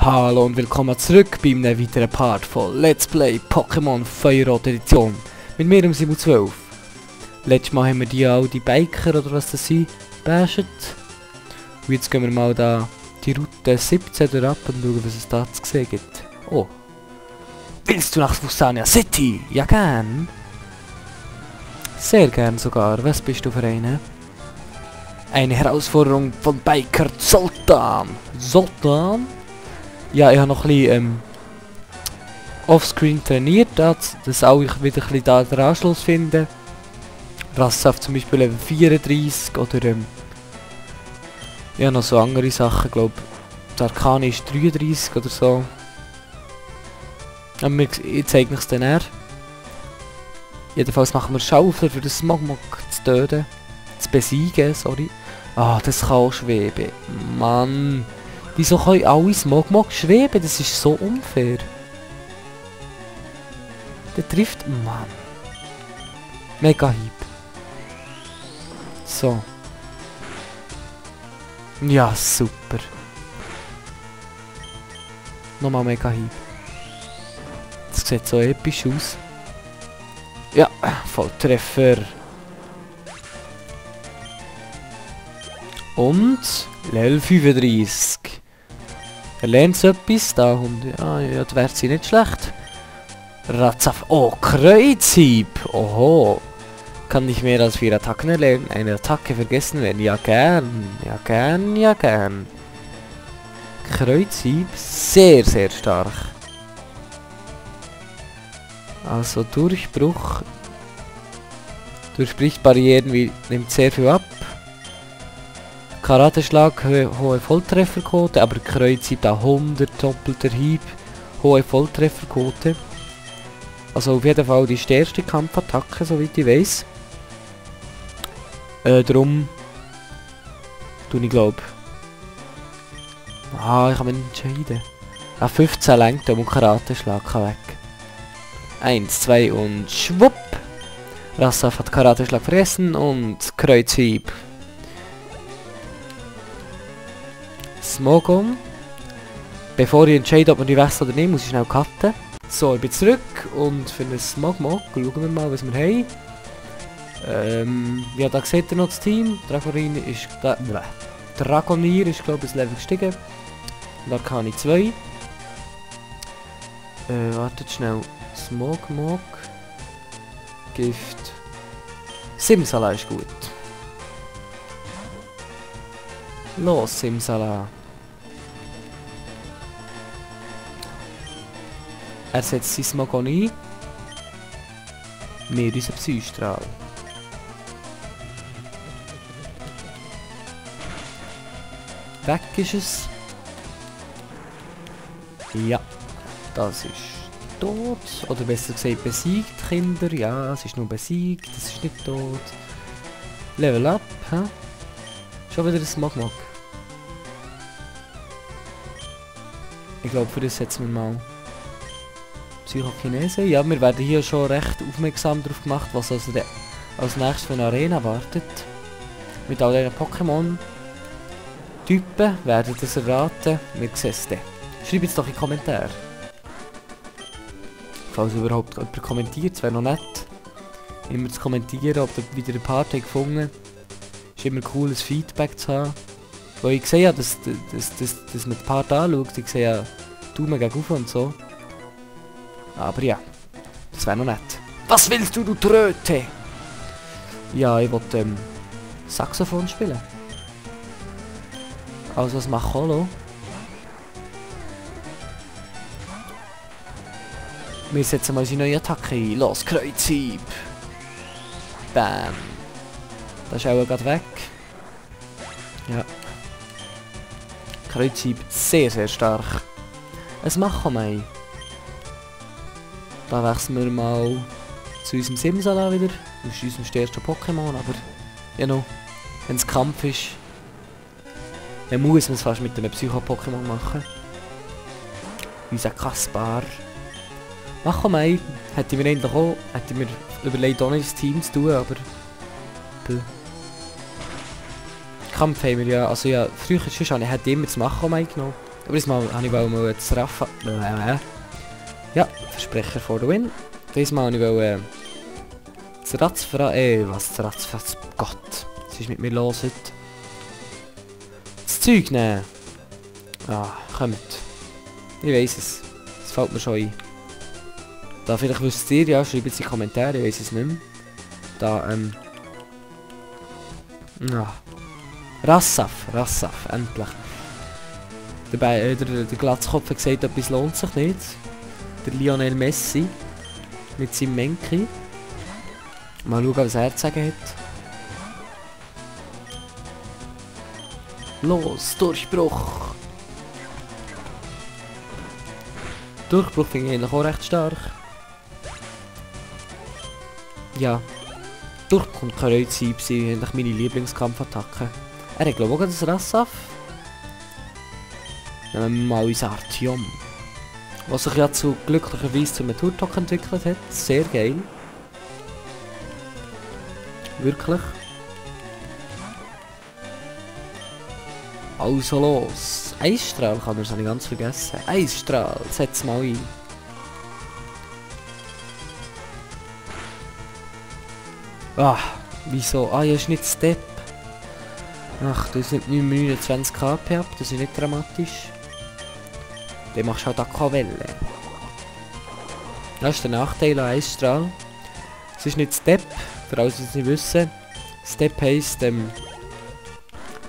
Hallo und willkommen zurück bei einem weiteren Part von Let's Play Pokémon Feuerrot Edition. Mit mir um 7:12. Letztes Mal haben wir die Biker oder was das sind, basht. Und jetzt gehen wir mal da die Route 17 durch ab und schauen, was es da zu sehen gibt. Oh. Willst du nach Fusania City? Ja, gern. Sehr gern sogar. Was bist du für eine? Eine Herausforderung von Biker Zoltan. Zoltan? Ja, ich habe noch ein bisschen offscreen trainiert, dass auch ich wieder ein bisschen da den Anschluss finde. Rassaft zum Beispiel Level 34 oder ja, noch so andere Sachen, glaube der Arcane ist 33 oder so. Aber ich zeige es dann eher. Jedenfalls machen wir Schaufel für den Smogmog zu töten. Zu besiegen, sorry. Ah, das kann auch schweben. Mann. Wieso können alle Smogmog schweben? Das ist so unfair. Der trifft... Mann. Mega Hieb. So. Ja, super. Nochmal Mega Hieb. Das sieht so episch aus. Ja, Volltreffer. Und Level 35. Er lernt so etwas, da und ja, die Werte sind nicht schlecht. Ratzaf. Oh, Kreuzhieb. Oho. Kann nicht mehr als 4 Attacken erlernen. Eine Attacke vergessen werden. Ja, gern. Ja, gern, ja, gern. Kreuzhieb. Sehr, sehr stark. Also Durchbruch. Durchbricht Barrieren, wie nimmt sehr viel ab. Karateschlag, hohe Volltrefferquote, aber Kreuzhieb da 100, doppelter Hieb, hohe Volltrefferquote. Also auf jeden Fall die stärkste Kampfattacke, soweit ich weiss. Darum tue ich glaube. Ich kann mich entscheiden. 15 lenkt und Karateschlag kann weg. 1, 2 und schwupp! Rassaf hat Karateschlag vergessen und Kreuzhieb. Smogon. Bevor ich entscheide, ob man die wechselt oder nicht, muss ich schnell cutten. So, ich bin zurück und für einen Smogmog schauen wir mal, was wir haben. Ja, da seht ihr noch das Team. Dragonir ist glaube ich ein Level gestiegen. Und Arcane 2. Wartet schnell. Smogmog. Gift. Simsala ist gut. Los, Simsala. Er setzt sein Smogon ein. Wir unseren Psystrahl. Weg ist es. Ja, das ist tot. Oder besser gesagt besiegt, Kinder. Ja, es ist nur besiegt, es ist nicht tot. Level up, hä? Schon wieder ein Smogmog. Ich glaube, für das setzen wir mal Psychokinese. Ja, wir werden hier schon recht aufmerksam darauf gemacht, was als nächstes für eine Arena wartet. Mit all diesen Pokémon-Typen werden das erraten. Wir sehen es dann. Schreibt es doch in die Kommentare. Falls überhaupt jemand kommentiert, es wäre noch nett. Immer zu kommentieren, ob ihr wieder ein Part gefunden. Ist immer cool, ein Feedback zu haben. Weil ich sehe ja, dass man die Part anschaut, ich sehe ja Daumen gegen auf und so. Aber ja, das wäre noch nett. Was willst du Tröte? Ja, ich wollte Saxophon spielen. Also was macht Holo? Wir setzen mal unsere neue Attacke ein. Los, Kreuzhieb! Bam! Das ist auch gerade weg. Ja. Kreuzhieb sehr, sehr stark. Es macht Mei. Da wechseln wir mal zu unserem Simsala wieder. Das ist unser stärkster Pokémon, aber ja no, wenn es Kampf ist, dann muss man es fast mit einem Psycho-Pokémon machen. Unser Kaspar. Mei, hätte mir eigentlich auch, hätte mir überlegt, auch nicht das Team zu tun, aber Kampf haben wir ja, also ja, früher schon, ich hätte immer das Machomai genommen. Aber diesmal habe ich mal das Raffa... Ja, Versprecher for the win. Diesmal habe ich das Ratzfra... was das Gott. Was ist mit mir los heute? Das Zeug nehmen. Ah, kommt. Ich weiss es. Es fällt mir schon ein. Da vielleicht wisst ihr, ja, schreibt es in die Kommentare, ich weiss es nicht mehr. Da, ja. Rassaf, endlich. Der Glatzkopf hat gesagt, etwas lohnt sich nicht. Der Lionel Messi. Mit seinem Menki. Mal schauen, was er zu sagen hat. Los, Durchbruch! Durchbruch finde ich eigentlich auch recht stark. Ja. Durchbruch und Kreuzhieb sind eigentlich meine Lieblingskampfattacken. Er hat glaube ich auch das Rassaf. Nehmen wir mal unser Artyom. Was sich ja glücklicherweise zum Turtok entwickelt hat. Sehr geil. Wirklich. Also los. Eisstrahl kann er, das habe ich ganz vergessen. Eisstrahl, setz mal ein. Ah, wieso? Ah, hier ist nicht Step. Ach, das sind 29 KP ab, das ist nicht dramatisch. Dann machst du halt Aquavelle. Das ist der Nachteil an Eisstrahl. Es ist nicht Step, für alle, die es nicht wissen. Step heisst, die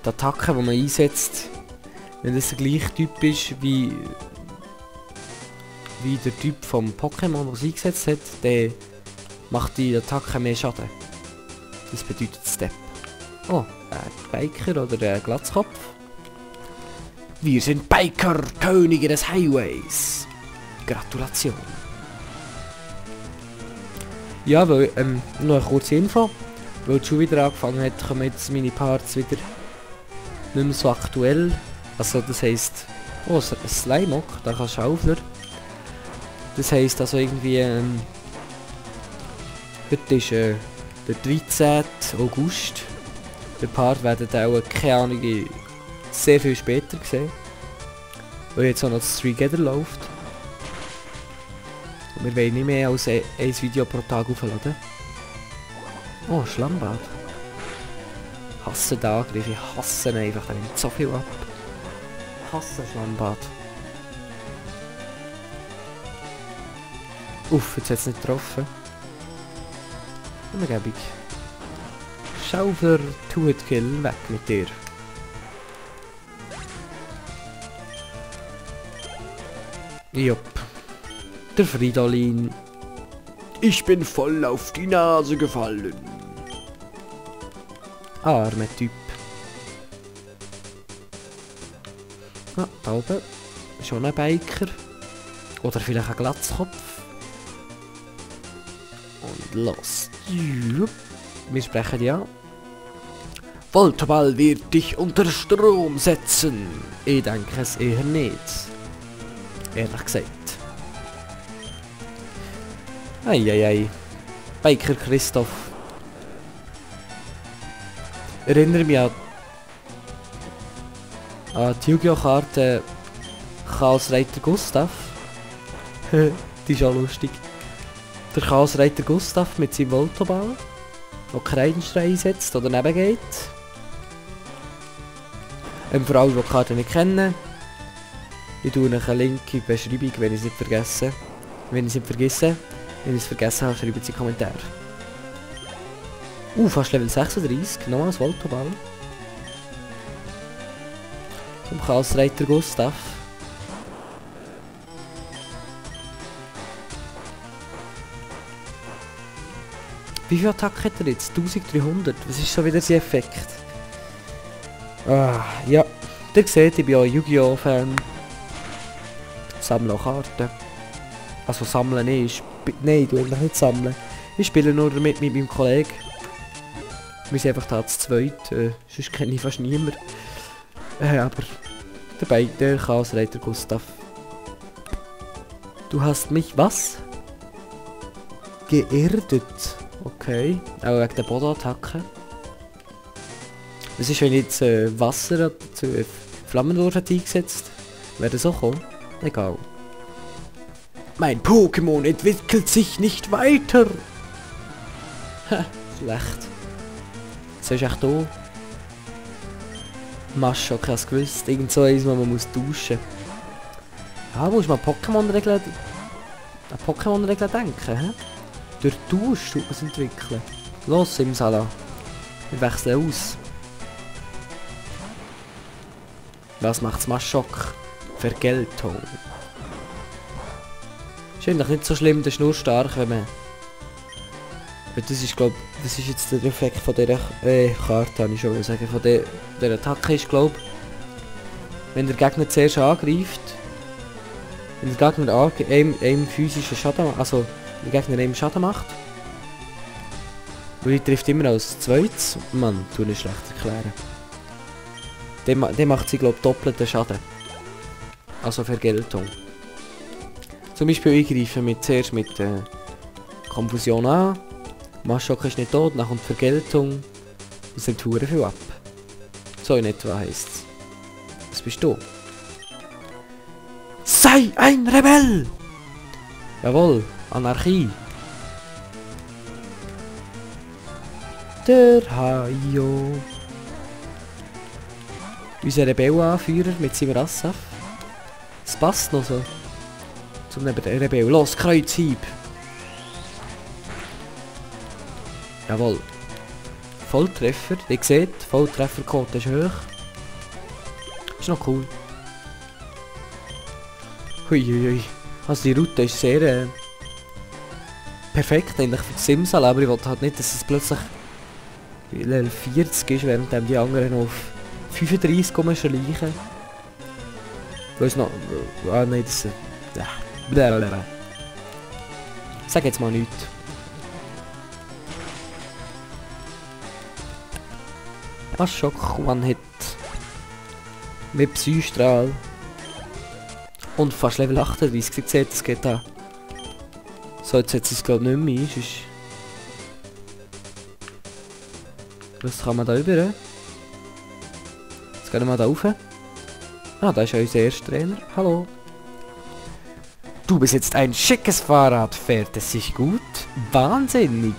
Attacke, die man einsetzt, wenn das der gleiche Typ ist wie der Typ vom Pokémon, das eingesetzt hat, dann macht die Attacke mehr Schaden. Das bedeutet Step. Oh, ein Biker oder ein Glatzkopf. Wir sind Biker, Könige des Highways. Gratulation. Ja, weil, noch eine kurze Info. Weil es schon wieder angefangen hat, kommen jetzt meine Parts wieder nicht mehr so aktuell. Also das heisst... Oh, ein Slimeock, da kannst du Schaufler. Das heisst also irgendwie... heute ist der 13. August. Der Part werden auch, keine Ahnung, sehr viel später sehen. Weil jetzt auch noch das Together läuft. Und wir wollen nicht mehr als ein Video pro Tag aufladen. Oh, Schlammbad. Hasse den Angriff, ich hasse ihn einfach, der nimmt so viel ab. Hasse Schlammbad. Uff, jetzt hat es nicht getroffen. Umgebung. Schaufler, Two-Hit-Kill, weg mit dir. Jupp. Der Fridolin. Ich bin voll auf die Nase gefallen. Armer Typ. Ah, da oben. Schon ein Biker. Oder vielleicht ein Glatzkopf. Und los. Jupp. Wir sprechen ja. Voltoball wird dich unter Strom setzen. Ich denke es eher nicht. Ehrlich gesagt. Eieiei. Biker Christoph. Erinnere mich an die Yu-Gi-Oh! Karte Chaosreiter Gustav. Die ist auch lustig. Der Chaosreiter Gustav mit seinem Voltoball, der Kreidenstrahl einsetzt oder daneben geht. Für alle, die die Karte nicht kennen, ich tue euch einen Link in die Beschreibung, wenn ich es nicht vergesse. Wenn ich es vergessen habe, schreibt es in die Kommentare. Fast Level 36, nochmal ein Voltoball. Zum Chaosreiter Gustav. Wie viel Attacke hat er jetzt? 1300. Was ist schon wieder sein Effekt? Ah, ja. Ihr seht, ich bin auch Yu-Gi-Oh! Fan. Sammle auch Karten. Also sammeln nicht. Nein, ich tue eigentlich nicht sammeln. Ich spiele nur damit mit meinem Kollegen. Wir sind einfach da zu zweit. Sonst kenne ich fast niemanden. Aber der Chaosreiter Gustav. Du hast mich was? Geerdet. Okay. Auch wegen der Bodenattacke. Was ist, wenn jetzt Wasser zu Flammenwurf hat eingesetzt? Wäre so kommen? Egal. Mein Pokémon entwickelt sich nicht weiter. Ha, schlecht. Was ist echt da? Maschok, ich hab's gewusst. Irgend so eins, wo man muss duschen. Ja, muss man Pokémon-Regeln... An Pokémon-Regeln denken, hä? Durch Dusch tut man es entwickeln. Los, Simsala. Wir wechseln aus. Was macht's Maschok? Vergeltung. Ist eigentlich nicht so schlimm, das ist nur stark, wenn man... Das ist, glaube das ist jetzt der Effekt von dieser Karte, habe ich schon sagen. Von der Attacke ist, glaube wenn der Gegner zuerst angreift, wenn der Gegner einem physischen Schaden macht, also der Gegner einem Schaden macht, weil die trifft immer als zweites, Mann, tu nicht schlecht erklären. Der macht sie, glaube ich, doppelten Schaden. Also Vergeltung. Zum Beispiel eingreifen zuerst mit Konfusion an. Maschok ist nicht tot, dann kommt Vergeltung. Das nimmt verdammt viel ab. So in etwa heisst's. Was bist du? Sei ein Rebell! Jawohl, Anarchie. Der Hajo. Unser Rebellenanführer mit seinem Rassaf. Das passt noch so. Zum Rebell. Los, Kreuzhieb! Jawohl. Volltreffer. Ihr seht, Volltrefferquote ist hoch. Ist noch cool. Huiuiui. Also die Route ist sehr perfekt eigentlich für die Simsal, aber ich wollte halt nicht, dass es plötzlich Level 40 ist, während die anderen auf 35 schleichen. Weil es noch... Ah nein, das... Blablabla. Sag jetzt mal nichts. Maschok, One-Hit. Mit Psystrahl. Und fast Level 38, ihr seht, es geht da. So, jetzt setzt es glaube ich nicht mehr ein, sonst... Was kann man da rüber? Jetzt gehen wir mal da rauf. Ah, da ist ja unser erster Trainer. Hallo. Du besitzt ein schickes Fahrrad, fährt es sich gut? Wahnsinnig.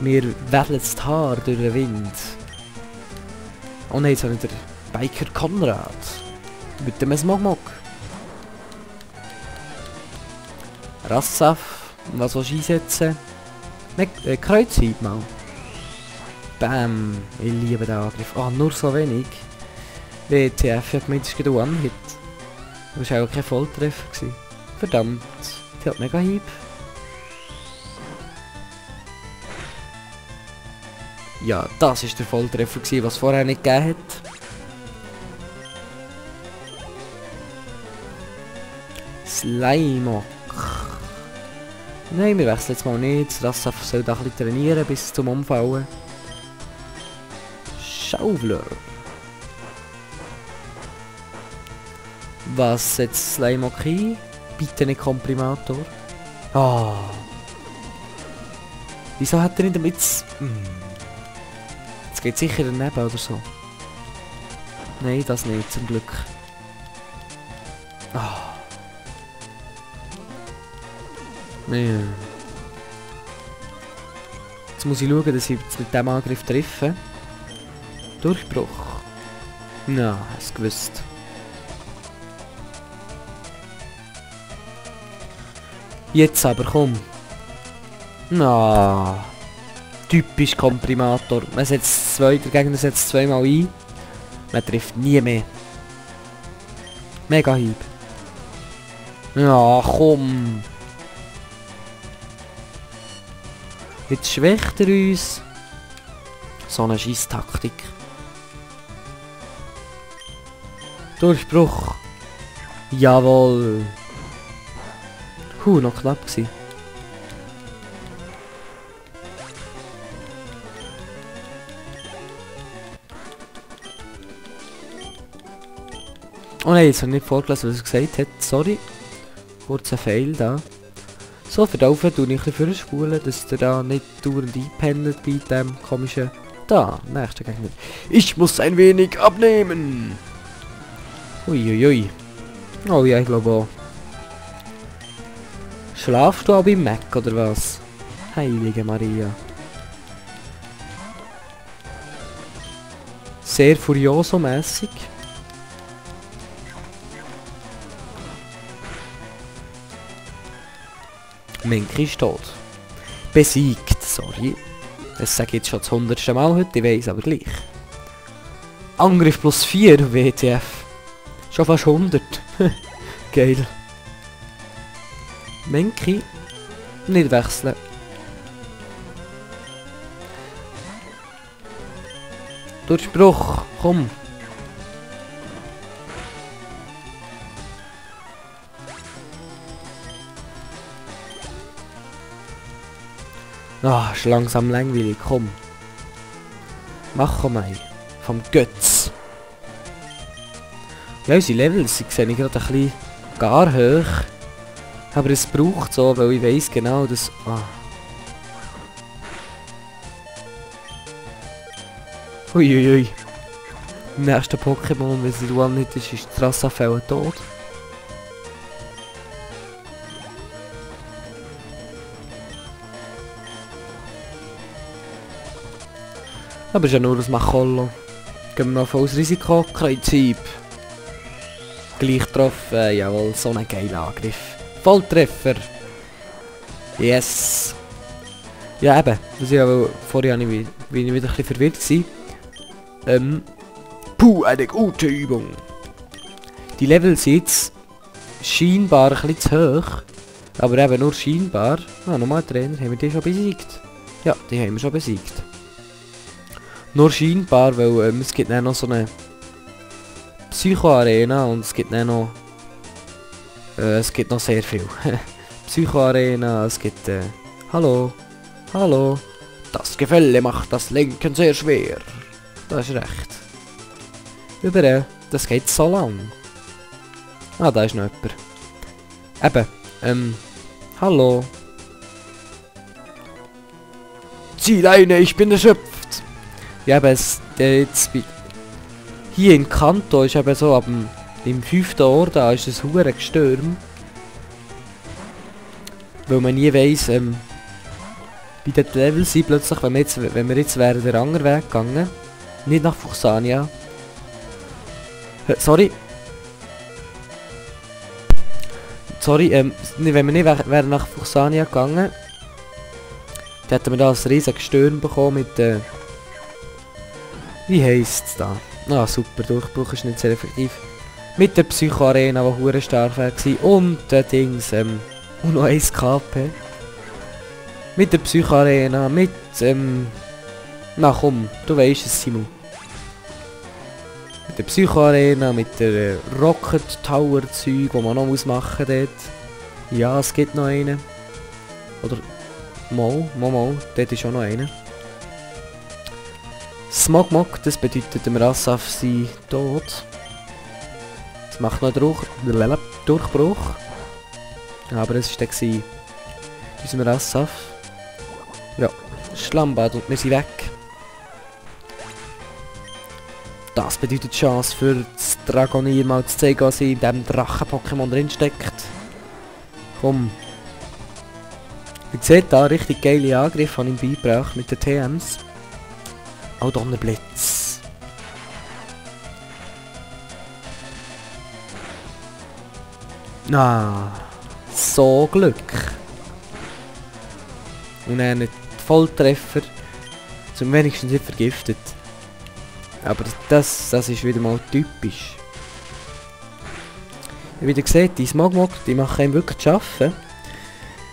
Mir wedelt das Haar durch den Wind. Oh nein, jetzt habe ich den Biker Konrad. Mit dem Smogmog. Rassaf. Was willst du einsetzen? Kreuzhieb mal. Bam. Ich liebe den Angriff. Ah, nur so wenig. WTF hat gemeint, es ist One-Hit. Das war auch kein Volltreffer gewesen. Verdammt. Die hat mega Hieb. Ja, das ist der Volltreffer gewesen, was es vorher nicht gegeben hat. Slimok. Nein, wir wechseln jetzt mal nicht. Das Rassaf soll da ein bisschen trainieren bis zum Umfallen. Schaufler. Was setzt Slimok ein? Bitte nicht Komprimator. Ah. Wieso hat er nicht damit... Jetzt geht sicher daneben oder so. Nein, das nicht, zum Glück. Ah. Nee. Jetzt muss ich schauen, dass ich jetzt mit diesem Angriff treffe. Durchbruch. Na, hast du gewusst. Jetzt aber, komm. Na. Typisch Komprimator. Man setzt zwei, der Gegner setzt zweimal ein. Man trifft nie mehr. Mega Hieb. Ja, komm. Jetzt schwächt er uns. So eine Scheisstaktik. Durchbruch. Jawohl. Noch knapp gewesen. Oh nein, jetzt habe ich nicht vorgelesen, was er gesagt hat. Sorry. Kurzer Fail da. So, für den tue ich ein bisschen vorspulen, dass der da nicht dauernd einpennt bei dem komischen... Da, nächster Gegner. Ich muss ein wenig abnehmen. Uiuiui. Oh ja, ich glaube auch. Schlafst du auch beim Mac oder was? Heilige Maria. Sehr Furioso-mässig. Menki ist tot. Besiegt, sorry. Das sage ich jetzt schon das 100. Mal heute, ich weiss aber gleich. Angriff plus 4, WTF. Schon fast 100. Geil. Menki. Nicht wechseln. Durchbruch, komm. Ah, ist langsam langweilig, komm. Mach mal. Vom Götz. Ja, unsere Levels, ich sehe gerade ein bisschen gar hoch. Aber es braucht so, weil ich weiss genau, dass... Ah. Uiuiui. Im nächsten Pokémon, wenn sie dual nicht ist die Rassafelle tot. Aber ist ja nur aus Macholo. Gehen wir noch volles Risiko. Kreuzhieb. Gleich getroffen. Jawohl, so ein geiler Angriff. Volltreffer. Yes. Ja eben. Das ist ja, vorher bin ich wieder ein bisschen verwirrt gewesen. Puh, eine gute Übung. Die Level sind jetzt scheinbar ein bisschen zu hoch. Aber eben nur scheinbar. Ah, nochmal Trainer. Haben wir die schon besiegt? Ja, die haben wir schon besiegt. Nur scheinbar, weil es gibt dann noch so eine Psycho-Arena und es gibt dann noch... es gibt noch sehr viel. Psycho-Arena, es gibt... Hallo, hallo. Das Gefälle macht das Lenken sehr schwer. Das ist recht. Überall, das geht so lang. Ah, da ist noch jemand. Eben, hallo. Zielleine, ich bin erschöpft. Ja, aber jetzt hier in Kanto ist eben so, im 5. Ort da ist es hure gestürmt. Weil man nie weiss, wie die Level sind plötzlich, wenn wir jetzt wären den anderen Weg gegangen. Nicht nach Fuchsania. Sorry. Sorry, wenn wir nicht wären nach Fuchsania gegangen, dann hätten wir da ein riesiges Sturm bekommen mit wie heisst's da? Ah, super, Durchbruch ist nicht sehr effektiv. Mit der Psycho-Arena, die hure stark war, und der Dings, und noch 1 KP. Mit der Psycho-Arena, mit, na komm, du weisst es, Simon. Mit der Psycho-Arena, mit der Rocket Tower Zeug, die man noch machen dort. Ja, es gibt noch einen. Oder, mal, dort ist auch noch einer. Smogmog, das bedeutet, dem Rassaf sei tot. Das macht noch einen Durchbruch. Aber es war dann unserem Rassaf. Ja, Schlammbad und wir sind weg. Das bedeutet die Chance für das Dragonir mal zu zeigen, was in diesem Drachen-Pokémon drinsteckt. Komm. Ihr seht da, richtig geile Angriffe an ihm beigebracht mit den TMs. Auch Donnerblitz. Ah, so Glück. Und er nicht Volltreffer. Zum wenigsten nicht vergiftet. Aber das ist wieder mal typisch. Wie ihr seht, die Smogmog, die machen ihm wirklich zu schaffen.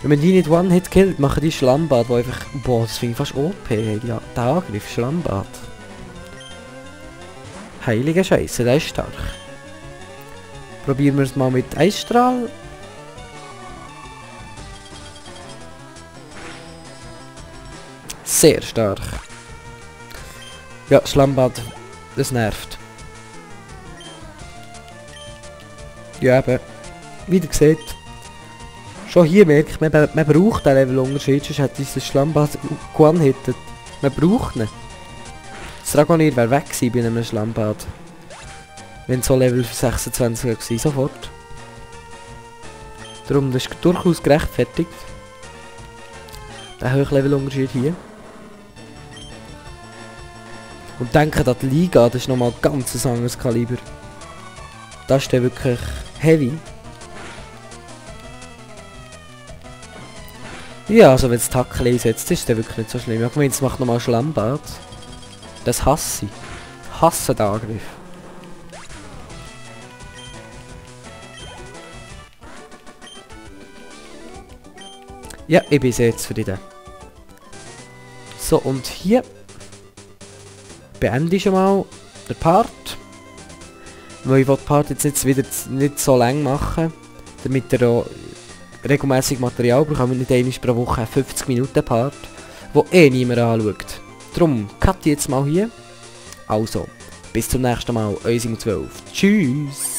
Wenn man die nicht One-Hit killt, machen die Schlammbad, wo einfach... Boah, das finde ich fast OP. Ja, der Angriff, Schlammbad. Heilige Scheiße, der ist stark. Probieren wir es mal mit Eisstrahl. Sehr stark. Ja, Schlammbad, das nervt. Ja, eben. Wie ihr seht, schon hier merkt man, man braucht den Levelunterschied, sonst hätte dieses Schlammbad one-hittet. Man braucht ihn. Das Dragonir wäre weg gewesen bei einem Schlammbad. Wenn so Level 26 war, sofort. Darum, das ist durchaus gerechtfertigt. Der Hochlevel-Unterschied hier. Und denke an die Liga, das ist nochmal ganz ein anderes Kaliber. Das ist dann wirklich heavy. Ja, also wenn es Tackle einsetzt, ist das wirklich nicht so schlimm. Ich meine, es macht nochmal Schlammbad. Das hasse ich. Hasse den Angriff. Ja, ich bin sehr zufrieden. So, und hier beende ich schon mal den Part. Weil ich den Part jetzt nicht so lang machen, damit er auch regelmäßig Material bekommt und nicht einmal pro Woche 50 Minuten Part, wo eh niemand anschaut. Darum, cut jetzt mal hier. Also, bis zum nächsten Mal, euer Simon12. Tschüss!